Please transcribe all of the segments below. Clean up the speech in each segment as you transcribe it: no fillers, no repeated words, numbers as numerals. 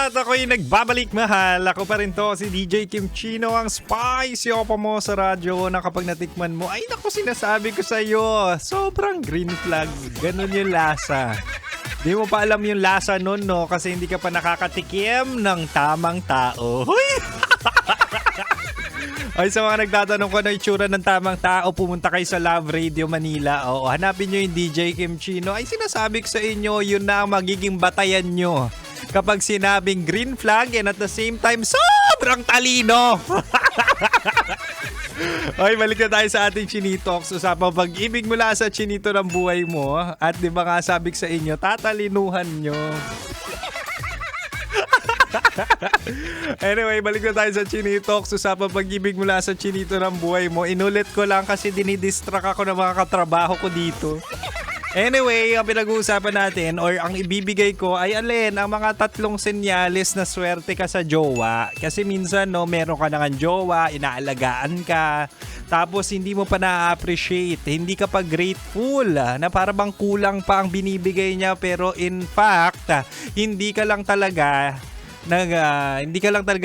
At ako'y nagbabalik, mahal. Ako pa rin to, si DJ Kim Chino, ang spicy opa mo sa radyo na kapag natikman mo, ay naku, sinasabi ko sa'yo, sobrang green flag. Ganun yung lasa. Di mo pa alam yung lasa nun, no? Kasi hindi ka pa nakakatikim ng tamang tao. Huy! Ay, sa mga nagtatanong ko na itsura ng tamang tao, pumunta kayo sa Love Radio Manila. Oo, hanapin nyo yung DJ Kim Chino. Ay, sinasabi ko sa inyo, yun na ang magiging batayan nyo. Kapag sinabing green flag and at the same time, sobrang talino. Okay, balik na tayo sa ating Chinitox. Usapang pag-ibig mula sa chinito ng buhay mo. At di ba nga sabi ko sa inyo, tatalinuhan nyo. Anyway, balik na tayo sa Chinitox. Usapang pag-ibig mula sa chinito ng buhay mo. Inulit ko lang kasi dinidistract ako ng mga katrabaho ko dito. Anyway, ang pinag-uusapan natin or ang ibibigay ko ay alin ang mga 3 senyales na swerte ka sa jowa. Kasi minsan, no, meron ka na ng jowa, inaalagaan ka, tapos hindi mo pa na-appreciate, hindi ka pa grateful, na para bang kulang pa ang binibigay niya, pero in fact, hindi ka lang talaga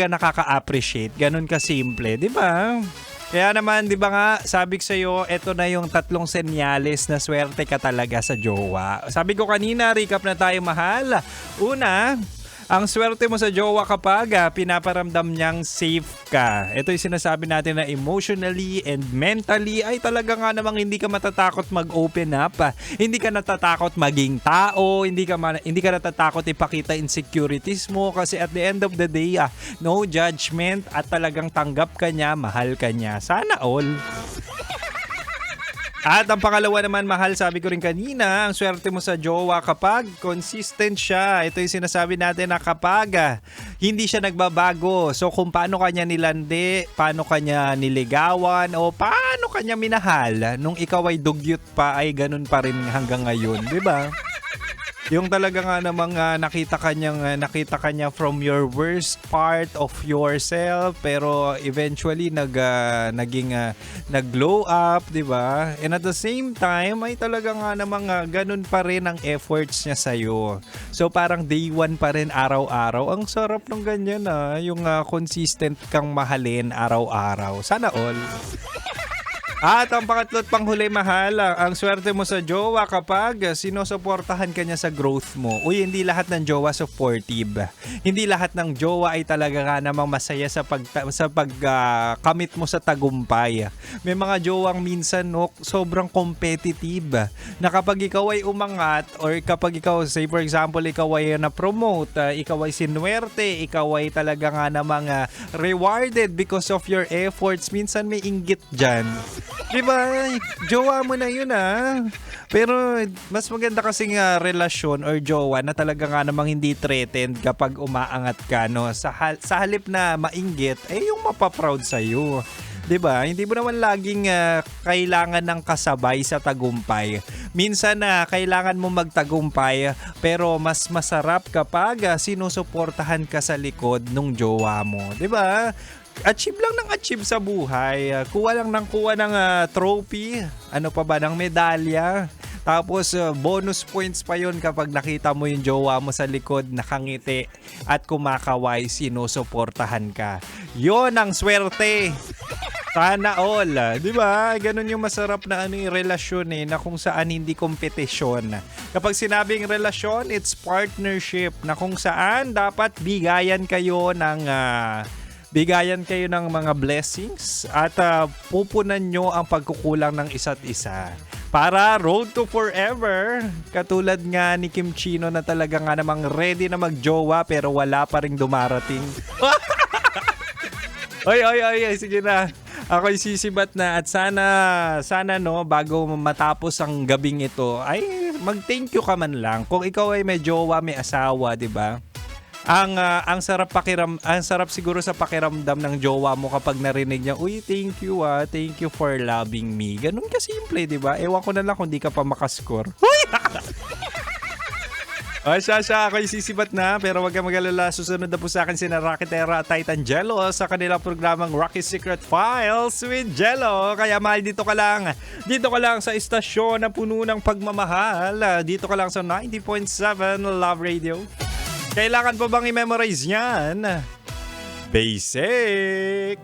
nakaka-appreciate. Ganun ka simple, di ba? Kaya naman, di ba nga, sabi ko sa'yo, eto na yung 3 senyales na swerte ka talaga sa jowa. Sabi ko kanina, recap na tayo, mahal. Una, ang swerte mo sa jowa kapag pinaparamdam niyang safe ka. Ito yung sinasabi natin na emotionally and mentally ay talaga nga namang hindi ka matatakot mag-open up. Hindi ka natatakot maging tao, hindi ka natatakot ipakita insecurities mo kasi at the end of the day, no judgment at talagang tanggap ka niya, mahal ka niya. Sana all. At ang pangalawa naman, mahal, sabi ko rin kanina, ang swerte mo sa jowa kapag consistent siya. Ito yung sinasabi natin na kapag hindi siya nagbabago. So kung paano kanya nilandi, paano kanya niligawan, o paano kanya minahal nung ikaw ay dugyot pa, ay ganun pa rin hanggang ngayon, di ba? Yung talaga nga namang nakita kanya from your worst part of yourself, pero eventually nag-glow up, 'di ba? And at the same time ay talaga nga namang ganun pa rin ang efforts niya sa iyo. So parang day one pa rin araw-araw. Ang sarap ng ganyan yung consistent kang mahalin araw-araw. Sana all. At ang pangatlo at panghuli, mahal, ang swerte mo sa jowa kapag sinusuportahan ka niya sa growth mo. Uy, hindi lahat ng jowa supportive. Hindi lahat ng jowa ay talaga nga namang masaya sa pagkamit mo sa tagumpay. May mga jowang minsan, no, sobrang competitive. Na kapag ikaw ay umangat or kapag ikaw, say for example, ikaw ay na-promote, ikaw ay sinuwerte, ikaw ay talaga nga namang rewarded because of your efforts, minsan may inggit dyan. Diba? Jowa mo na yun Pero mas maganda kasing relasyon or jowa na talaga nga namang hindi threatened kapag umaangat ka, no? Sa halip na mainggit, yung mapaproud sa'yo. Diba? Hindi mo naman laging kailangan ng kasabay sa tagumpay. Minsan kailangan mo magtagumpay, pero mas masarap kapag sinusuportahan ka sa likod nung jowa mo. Diba? Achieve lang ng achieve sa buhay. Kuha lang ng trophy. Ano pa ba, ng medalya. Tapos bonus points pa yun kapag nakita mo yung jowa mo sa likod, nakangiti at kumakaway, sinusuportahan ka. Yon ang swerte. Sana all. Di ba? Ganun yung masarap na relasyon na kung saan hindi kompetisyon. Kapag sinabing relasyon, it's partnership na kung saan dapat bigayan kayo ng mga blessings at pupunan nyo ang pagkukulang ng isa't isa. Para road to forever, katulad nga ni Kim Chino na talaga nga namang ready na magjowa pero wala pa ring dumarating. Oy, sige na. Ako'y sisibat na at sana no, bago matapos ang gabing ito, ay mag-thank you ka man lang. Kung ikaw ay may jowa, may asawa, 'di ba? Ang sarap siguro sa pakiramdam ng jowa mo kapag narinig niya, uy, thank you for loving me. Ganun ka simple, 'di ba? Ewan ko na lang kung di ka pa makascore. Siya, ako'y sisibat na, pero wag kang mag-alala, susunod na po sa akin sina Rocky Terra at Titan Jello sa kanilang programang Rocky Secret Files with Jello. Kaya mahal, dito ka lang sa istasyon na puno ng pagmamahal. Dito ka lang sa 90.7 Love Radio. Kailangan pa bang i-memorize yan? Basic.